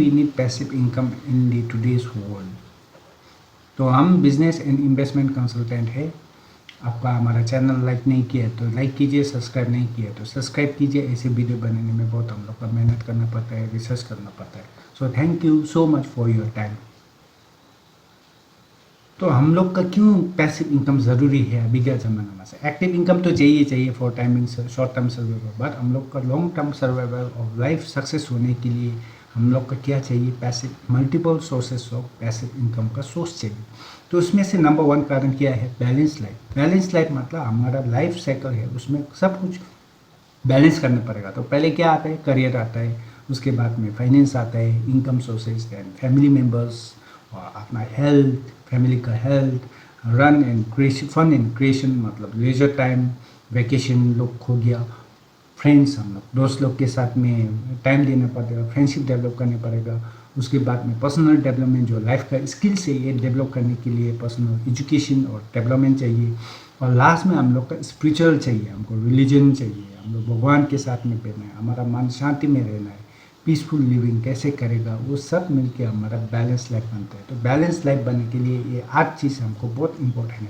We need passive income in the today's world. तो हम business and investment consultant है। आपका हमारा चैनल लाइक नहीं किया है तो लाइक कीजिए, सब्सक्राइब नहीं किया है तो सब्सक्राइब कीजिए। ऐसे वीडियो बनाने में बहुत हम लोग को मेहनत करना पड़ता है, रिसर्च करना पड़ता है। So thank you so much for your time. तो हम लोग का क्यों पैसिव इनकम ज़रूरी है अभी के ज़माने में? से एक्टिव इनकम तो चाहिए for timing short term survival, but हम लोग का long term survival of life success होने के लिए हम लोग का क्या चाहिए? Passive, multiple sources of passive income का सोर्स चाहिए। तो उसमें से नंबर 1 कारण क्या है? Balance life. बैलेंस लाइफ मतलब हमारा लाइफ साइकिल है, उसमें सब कुछ बैलेंस करना पड़ेगा। तो पहले क्या आता है? करियर आता है, उसके बाद में फाइनेंस आता है, income sources, then family members और अपना हेल्थ, फैमिली का health, run and creation, fun and creation मतलब लेजर टाइम, वैकेशन लोग हो गया, फ्रेंड्स, हम लोग दोस्त लोग के साथ में टाइम देना पड़ेगा, फ्रेंडशिप डेवलप करने पड़ेगा। उसके बाद में पर्सनल डेवलपमेंट, जो लाइफ का स्किल्स है ये डेवलप करने के लिए पर्सनल एजुकेशन और डेवलपमेंट चाहिए। और लास्ट में हम लोग का स्पिरिचुअल चाहिए, हमको रिलीजन चाहिए, हम लोग भगवान के साथ में रहना है, हमारा मन शांति में रहना है, पीसफुल लिविंग कैसे करेगा, वो सब मिलके हमारा बैलेंस लाइफ बनता है। तो बैलेंस लाइफ बनने के लिए ये 8 चीज़ हमको बहुत इंपॉर्टेंट है।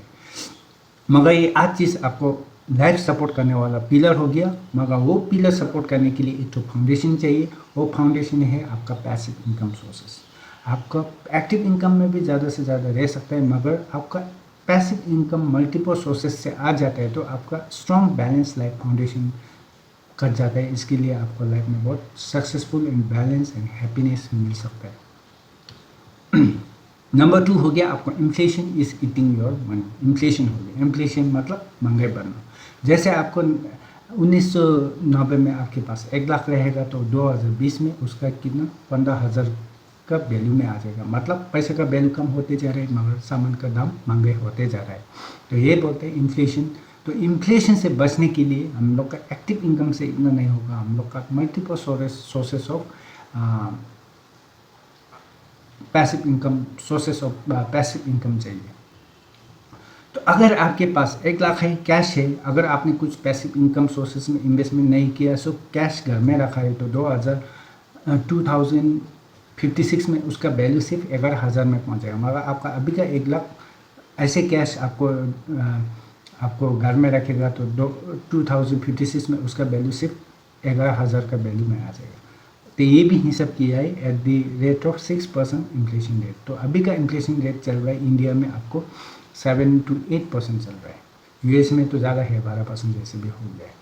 मगर ये 8 चीज़ आपको लाइफ सपोर्ट करने वाला पिलर हो गया, मगर वो पिलर सपोर्ट करने के लिए एक तो फाउंडेशन चाहिए। वो फाउंडेशन है आपका पैसिव इनकम सोर्सेस। आपका एक्टिव इनकम में भी ज़्यादा से ज़्यादा रह सकता है, मगर आपका पैसिव इनकम मल्टीपल सोर्सेस से आ जाता है तो आपका strong balance life foundation cut जाता है। इसके लिए आपको लाइफ में बहुत successful and balance and happiness मिल सकता है। नंबर 2 हो गया आपको inflation is eating your money. Inflation हो गया, इन्फ्लेशन मतलब महंगाई बढ़ना। जैसे आपको 1990 में आपके पास 1 लाख रहेगा तो 2020 में उसका कितना 15,000 का वैल्यू में आ जाएगा। मतलब पैसे का वैल्यू कम होते जा रहे हैं मगर सामान का दाम महंगे होते जा रहा है। तो ये बोलते हैं इन्फ्लेशन। तो इन्फ्लेशन से बचने के लिए हम लोग का एक्टिव इनकम से इतना नहीं होगा, हम लोग का multiple sources of passive income चाहिए। तो अगर आपके पास 1 लाख है, कैश है, अगर आपने कुछ पैसिव इनकम सोर्सेस में इन्वेस्टमेंट नहीं किया, सो कैश घर में रखा है, तो 2056 में उसका वैल्यू सिर्फ 11,000 में पहुंच जाएगा। मगर आपका अभी का 1 लाख ऐसे कैश आपको घर में रखेगा तो 2056 में उसका वैल्यू सिर्फ 11,000 का वैल्यू में आ जाएगा। तो ये भी हिसाब किया है at the rate of 6% inflation rate. तो अभी का इन्फ्लेशन रेट चल रहा है इंडिया में आपको 7 to 8% चल रहा है। यूएस में तो ज़्यादा है, 12% जैसे भी हो गया है।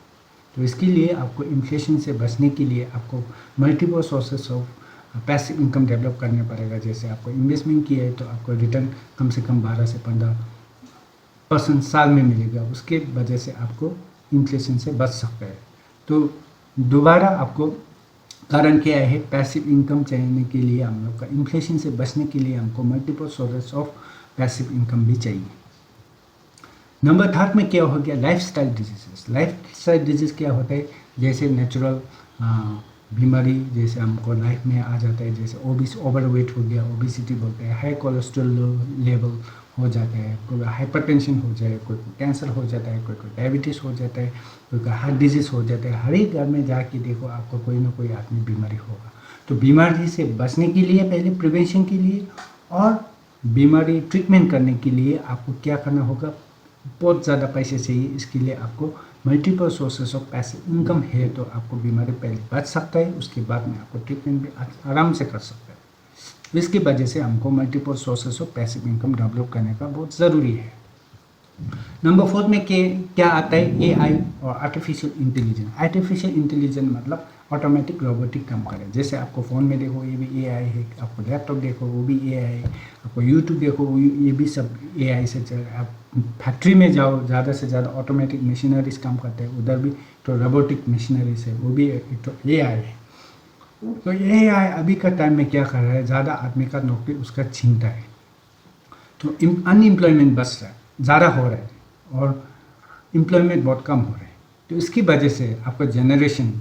तो इसके लिए आपको इन्फ्लेशन से बचने के लिए आपको multiple sources of passive income develop करने पड़ेगा। जैसे आपको इन्वेस्टमेंट किया है तो आपको रिटर्न कम से कम 12 से 15% साल में मिलेगा। उसके वजह से आपको इन्फ्लेशन से बच सकता है। तो दोबारा आपको कारण क्या है? पैसिव इनकम चाहिए के लिए हम लोग का इन्फ्लेशन से बचने के लिए हमको multiple sources of passive income भी चाहिए। नंबर 3 में क्या हो गया? Lifestyle diseases. लाइफस्टाइल डिजीज क्या होता है? जैसे नेचुरल बीमारी जैसे हमको लाइफ में आ जाता है, जैसे ओवरवेट हो गया, ओबिसिटी बोलते हैं, हाई कोलेस्ट्रॉल लेवल हो जाता है, कोई हाइपरटेंशन हो जाए, कोई कैंसर हो जाता है, कोई डायबिटीज़ हो जाता है, कोई हार्ट डिजीज़ हो जाता है। हर एक घर में जाके देखो आपको कोई ना कोई आदमी बीमारी होगा। तो बीमारी से बचने के लिए पहले प्रिवेंशन के लिए और बीमारी ट्रीटमेंट करने के लिए आपको क्या करना होगा? बहुत ज़्यादा पैसे चाहिए। इसके लिए आपको multiple sources of passive income है तो आपको बीमारी पहले बच सकता है, उसके बाद में आपको ट्रीटमेंट भी आराम से कर सकता है। इसकी वजह से हमको multiple sources of passive income develop करने का बहुत ज़रूरी है। नंबर 4 में क्या आता है? एआई और आर्टिफिशियल इंटेलिजेंस। आर्टिफिशियल इंटेलिजेंस मतलब ऑटोमेटिक रोबोटिक काम करे। जैसे आपको फ़ोन में देखो ये भी एआई है, आपको लैपटॉप देखो वो भी एआई है, आपको यूट्यूब देखो ये भी सब एआई से चल रहा है। आप फैक्ट्री में जाओ, ज़्यादा से ज़्यादा ऑटोमेटिक मशीनरीज काम करते हैं, उधर भी तो रोबोटिक मशीनरीज है, वो भी एक तो एआई है। तो एआई अभी का टाइम में क्या कर रहा है? ज़्यादा आदमी का नौकरी उसका छीनता है, तो अनएम्प्लॉयमेंट बस रहा है, ज़्यादा हो रहा है और एम्प्लॉयमेंट बहुत कम हो रहा है। तो इसकी वजह से आपका जनरेशन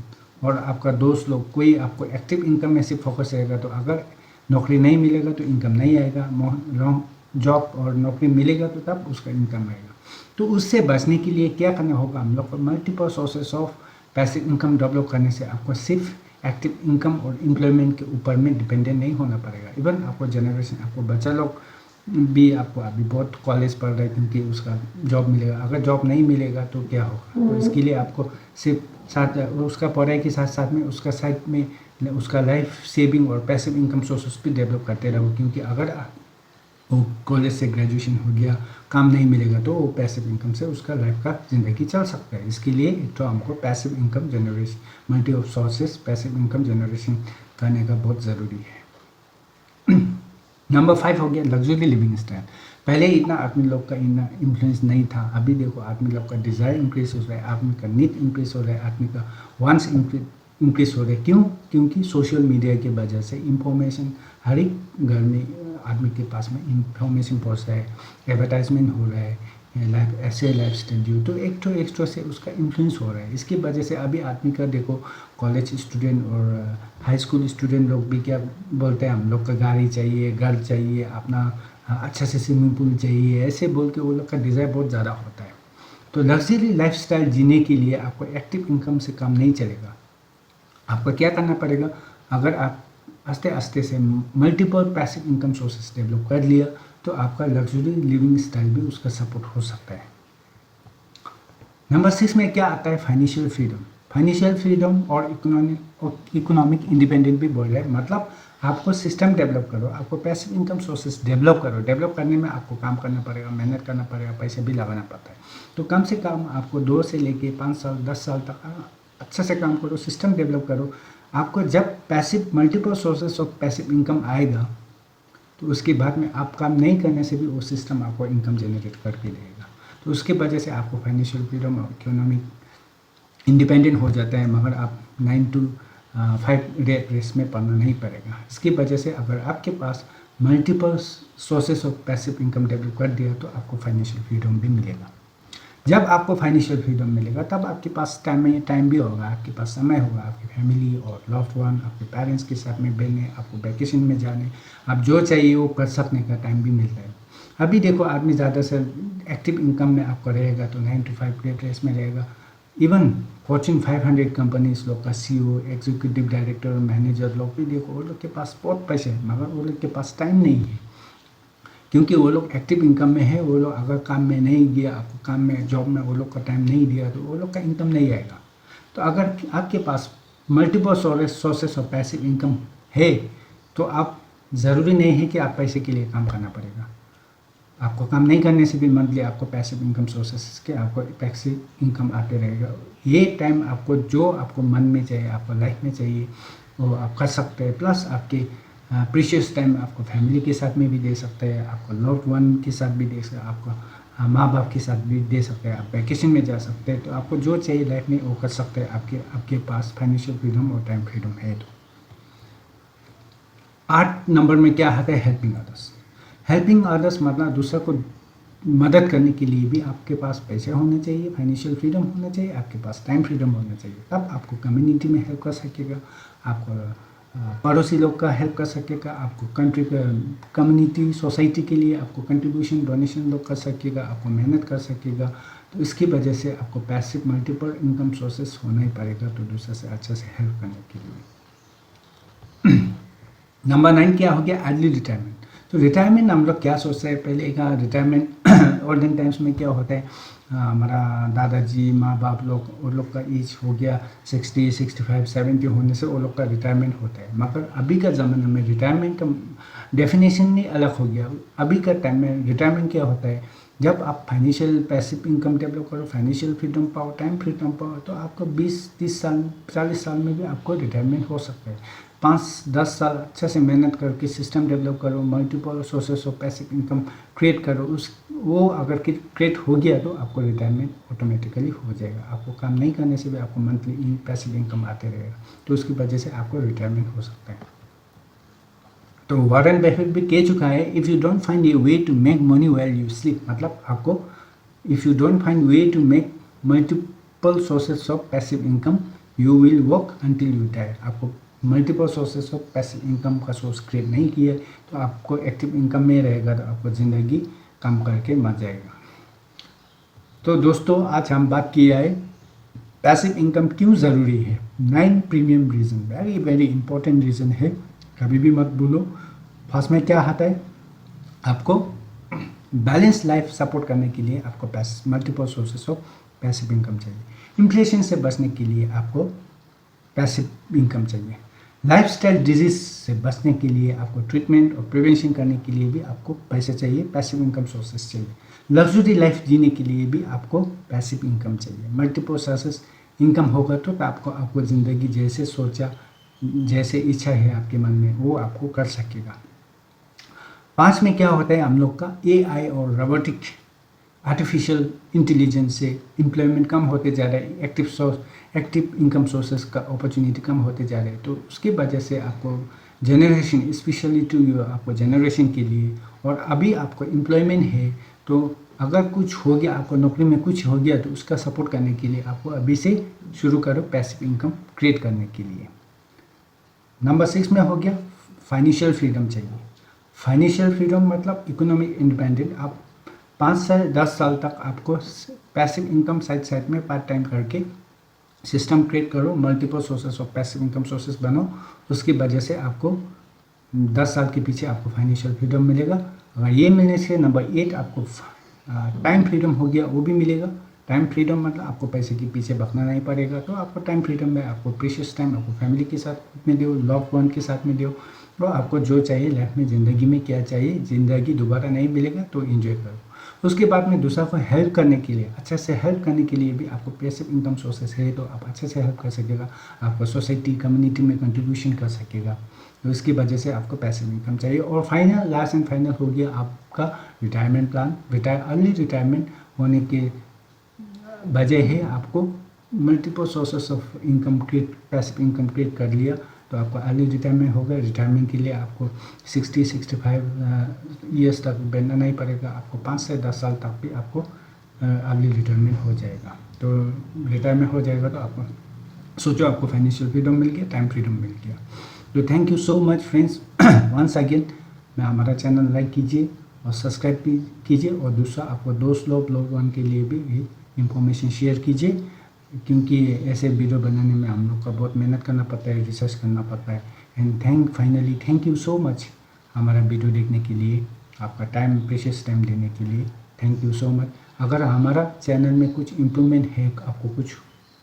और आपका दोस्त लोग कोई आपको एक्टिव इनकम में से फोकस रहेगा। तो अगर नौकरी नहीं मिलेगा तो इनकम नहीं आएगा, जॉब और नौकरी मिलेगा तो तब उसका इनकम आएगा। तो उससे बचने के लिए क्या करना होगा? हम लोग को multiple sources of passive income develop करने से आपको सिर्फ एक्टिव इनकम और एम्प्लॉयमेंट के ऊपर में डिपेंडेंट नहीं होना पड़ेगा। इवन आपको जनरेशन, आपको बच्चा लोग भी, आपको अभी बहुत कॉलेज पढ़ रहे हैं क्योंकि उसका जॉब मिलेगा, अगर जॉब नहीं मिलेगा तो क्या होगा। तो इसके लिए आपको सिर्फ साथ उसका पढ़ाई के साथ साथ में उसका साइड में उसका लाइफ सेविंग और पैसिव इनकम सोर्सेस भी डेवलप करते रहो, क्योंकि अगर वो कॉलेज से ग्रेजुएशन हो गया, काम नहीं मिलेगा, तो वो पैसिव इनकम से उसका लाइफ का ज़िंदगी चल सकता है। इसके लिए एक तो हमको passive income generation, multi of sources passive income generation करने का बहुत ज़रूरी है। नंबर 5 हो गया लग्जरी लिविंग स्टाइल। पहले इतना आदमी लोग का इतना इन्फ्लुएंस नहीं था, अभी देखो आदमी लोग का डिज़ायर इंक्रीज हो रहा है, आदमी का नीड इंक्रीज हो रहा है, आदमी का वांट्स इंक्रीज हो रहे हैं। क्यों? क्योंकि सोशल मीडिया की वजह से इंफॉर्मेशन हर एक घर में आदमी के पास में इंफॉर्मेशन पहुंच रहा है, एडवर्टाइजमेंट हो रहा है, लाइफ ऐसे लाइफ स्टाइल तो एक्स्ट्रा से उसका इन्फ्लुएंस हो रहा है। इसकी वजह से अभी आदमी का देखो कॉलेज स्टूडेंट और हाई स्कूल स्टूडेंट लोग भी क्या बोलते हैं, हम लोग का गाड़ी चाहिए, घर चाहिए, अपना अच्छा से स्विमिंग पूल चाहिए, ऐसे बोल के वो लोग का डिज़ायर बहुत ज़्यादा होता है। तो लग्जरी लाइफस्टाइल जीने के लिए आपको एक्टिव इनकम से काम नहीं चलेगा। आपको क्या करना पड़ेगा, अगर आप आस्ते आस्ते से multiple passive income sources develop कर लिया तो आपका लग्जरी लिविंग स्टाइल भी उसका सपोर्ट हो सकता है। नंबर 6 में क्या आता है, फाइनेंशियल फ्रीडम। फाइनेंशियल फ्रीडम और इकोनॉमिक इंडिपेंडेंट भी बोल रहे हैं, मतलब आपको सिस्टम डेवलप करो, आपको पैसिव इनकम सोर्सेस डेवलप करो। डेवलप करने में आपको काम करना पड़ेगा, मेहनत करना पड़ेगा, पैसे भी लगाना पड़ता है। तो कम से कम आपको 2 से लेके 5 साल 10 साल तक अच्छे से काम करो, सिस्टम डेवलप करो। आपको जब passive multiple sources of passive income आएगा तो उसके बाद में आप काम नहीं करने से भी वो सिस्टम आपको इनकम जनरेट करके देगा। तो उसके वजह से आपको फाइनेंशियल फ्रीडम और इकोनॉमिक इंडिपेंडेंट हो जाता है, मगर आप 9 to 5 रेट रेस में पढ़ना नहीं पड़ेगा। इसकी वजह से अगर आपके पास multiple sources of passive income develop कर दिया तो आपको फाइनेंशियल फ्रीडम भी मिलेगा। जब आपको फाइनेंशियल फ्रीडम मिलेगा तब आपके पास टाइम भी होगा, आपके पास समय होगा, आपकी फैमिली और लव्ड वन, आपके पेरेंट्स के साथ में बैठने, आपको वैकेशन में जाने, आप जो चाहिए वो कर सकने का टाइम भी मिलता है। अभी देखो आदमी ज़्यादा से एक्टिव इनकम में आपको रहेगा तो 9 to 5 रेट रेस में रहेगा। इवन फॉर्च्यून 500 कंपनीज लोग का CEO, एग्जीक्यूटिव डायरेक्टर, मैनेजर लोग भी देखो, वो लोग के पास बहुत पैसे हैं मगर वो लोग के पास टाइम नहीं है, क्योंकि वो लोग एक्टिव इनकम में है। वो लोग अगर काम में नहीं गया, आपको काम में जॉब में वो लोग का टाइम नहीं दिया तो वो लोग का इनकम नहीं आएगा। तो अगर आपके पास multiple sources of passive income है तो आप ज़रूरी नहीं है कि आप पैसे के लिए काम करना पड़ेगा। आपको काम नहीं करने से भी मंथली आपको पैसिव इनकम सोर्सेस के आपको पैसिव इनकम आते रहेगा। ये टाइम आपको जो आपको मन में चाहिए, आपको लाइफ में चाहिए, वो आप कर सकते हैं। प्लस आपके प्रीशियस टाइम आपको फैमिली के साथ में भी दे सकते हैं, आपको लव्ड वन के साथ भी दे सकते हैं, आपको माँ बाप के साथ भी दे सकते हैं, आप वैकेशन में जा सकते हैं। तो आपको जो चाहिए लाइफ में वो कर सकते हैं, आपके पास फाइनेंशियल फ्रीडम और टाइम फ्रीडम है। तो 8 नंबर में क्या आता है, हेल्पिंग अदर्स। हेल्पिंग अदर्स मतलब दूसरा को मदद करने के लिए भी आपके पास पैसे होने चाहिए, फाइनेंशियल फ्रीडम होना चाहिए, आपके पास टाइम फ्रीडम होना चाहिए। तब आपको कम्युनिटी में हेल्प कर सकेगा, आपको पड़ोसी लोग का हेल्प कर सकेगा, आपको कंट्री का कम्युनिटी सोसाइटी के लिए आपको कंट्रीब्यूशन डोनेशन लोग कर सकेगा, आपको मेहनत कर सकेगा। तो इसकी वजह से आपको पैसिव मल्टीपल इनकम सोर्सेस होना ही पड़ेगा तो दूसरे से अच्छे से हेल्प करने के लिए। नंबर 9 क्या हो गया, अर्ली रिटायरमेंट। तो रिटायरमेंट हम लोग क्या सोचते हैं, पहले का रिटायरमेंट ओल्डन टाइम्स में क्या होता है, हमारा दादाजी माँ बाप लोग, वो लोग का एज हो गया 60, 65, 70 होने से वो लोग का रिटायरमेंट होता है। मगर अभी का ज़माना में रिटायरमेंट का डेफिनेशन ही अलग हो गया। अभी का टाइम में रिटायरमेंट क्या होता है, जब आप फाइनेंशियल पैसिव इनकम डेवलप करो, फाइनेंशियल फ्रीडम पाओ, टाइम फ्रीडम पाओ, तो आपको 20-30 साल 40 साल में भी आपको रिटायरमेंट हो सकता है। 5-10 साल अच्छे से मेहनत करके सिस्टम डेवलप करो, multiple sources of passive income create करो, वो अगर क्रिएट हो गया तो आपको रिटायरमेंट ऑटोमेटिकली हो जाएगा। आपको काम नहीं करने से भी आपको मंथली पैसिव इनकम आते रहेगा, तो उसकी वजह से आपको रिटायरमेंट हो सकता है। तो वॉरेन बफेट भी कह चुका है, if you don't find a way to make money while you sleep, मतलब आपको if you don't find way to make multiple sources of passive income you will work until you die. आपको multiple sources of passive income का source create नहीं किया तो आपको active income में रहेगा तो आपको ज़िंदगी काम करके मर जाएगा। तो दोस्तों आज हम बात किया है पैसिव इनकम क्यों ज़रूरी है? 9 premium reason, very very important reason है, कभी भी मत भूलो। फर्स्ट में क्या आता है? आपको बैलेंस लाइफ सपोर्ट करने के लिए आपको multiple sources of passive income चाहिए। इन्फ्लेशन से बचने के लिए आपको पैसिव इनकम चाहिए। लाइफस्टाइल डिजीज से बचने के लिए आपको ट्रीटमेंट और प्रिवेंशन करने के लिए भी आपको पैसे चाहिए, पैसिव इनकम सोर्सेस चाहिए। लग्जरी लाइफ जीने के लिए भी आपको पैसिव इनकम चाहिए। मल्टीपल सोर्सेस इनकम होगा तो आपको ज़िंदगी जैसे सोचा, जैसे इच्छा है आपके मन में, वो आपको कर सकेगा। 5 में क्या होता है हम लोग का? AI और रोबोटिक आर्टिफिशियल इंटेलिजेंस से एम्प्लॉयमेंट कम होते जा रहा है, एक्टिव इनकम सोर्सेस का अपॉर्चुनिटी कम होते जा रहे हैं। तो उसकी वजह से आपको जनरेशन, स्पेशली टू आपको जनरेशन के लिए, और अभी आपको एम्प्लॉयमेंट है तो अगर कुछ हो गया, आपको नौकरी में कुछ हो गया तो उसका सपोर्ट करने के लिए आपको अभी से शुरू करो पैसिव इनकम क्रिएट करने के लिए। नंबर 6 में हो गया फाइनेंशियल फ्रीडम चाहिए। फाइनेंशियल फ्रीडम मतलब इकोनॉमिक इंडिपेंडेंट। आप 5 से 10 साल तक आपको पैसिव इनकम साइड में पार्ट टाइम करके सिस्टम क्रिएट करो, multiple sources of passive income sources बनो। उसकी वजह से आपको 10 साल के पीछे आपको फाइनेंशियल फ्रीडम मिलेगा। अगर ये मिलने से नंबर 8 आपको टाइम फ्रीडम हो गया, वो भी मिलेगा। टाइम फ्रीडम मतलब आपको पैसे के पीछे भगना नहीं पड़ेगा, तो आपको टाइम फ्रीडम में आपको प्रीशियस टाइम आपको फैमिली के साथ में दो, लव वन के साथ में दो, तो आपको जो चाहिए लाइफ में, ज़िंदगी में क्या चाहिए, ज़िंदगी दोबारा नहीं मिलेगा तो एंजॉय करो। उसके बाद में दूसरा को हेल्प करने के लिए, अच्छे से हेल्प करने के लिए भी आपको पैसिव इनकम सोर्सेस है, तो आप अच्छे से हेल्प कर सकेगा, आपको सोसाइटी कम्युनिटी में कंट्रीब्यूशन कर सकेगा। तो इसकी वजह से आपको पैसिव इनकम चाहिए। और फाइनल, लास्ट एंड फाइनल हो गया आपका रिटायरमेंट प्लान। अर्ली रिटायरमेंट होने के वजह है आपको multiple sources of income create, passive income create कर लिया तो आपको अर्ली रिटायरमेंट होगा। रिटायरमेंट के लिए आपको 60-65 ईयर्स तक बैठना नहीं पड़ेगा, आपको 5 से 10 साल तक भी आपको अर्ली रिटायरमेंट हो जाएगा। तो रिटायरमेंट हो जाएगा तो आपको सोचो आपको फाइनेंशियल फ्रीडम मिल गया, टाइम फ्रीडम मिल गया। तो thank you so much friends. Once again मैं हमारा चैनल लाइक कीजिए और सब्सक्राइब भी कीजिए, और दूसरा आपको दोस्त लोग वन के लिए भी इंफॉर्मेशन शेयर कीजिए, क्योंकि ऐसे वीडियो बनाने में हम लोग का बहुत मेहनत करना पड़ता है, रिसर्च करना पड़ता है। And finally thank you so much हमारा वीडियो देखने के लिए, आपका टाइम, प्रेशियस टाइम देने के लिए थैंक यू सो मच। अगर हमारा चैनल में कुछ इम्प्रूवमेंट है, आपको कुछ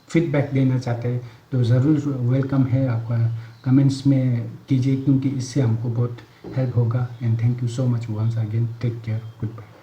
फीडबैक देना चाहते हैं तो ज़रूर वेलकम है, आपका कमेंट्स में कीजिए, क्योंकि इससे हमको बहुत हेल्प होगा। And thank you so much once again, take care, good bye.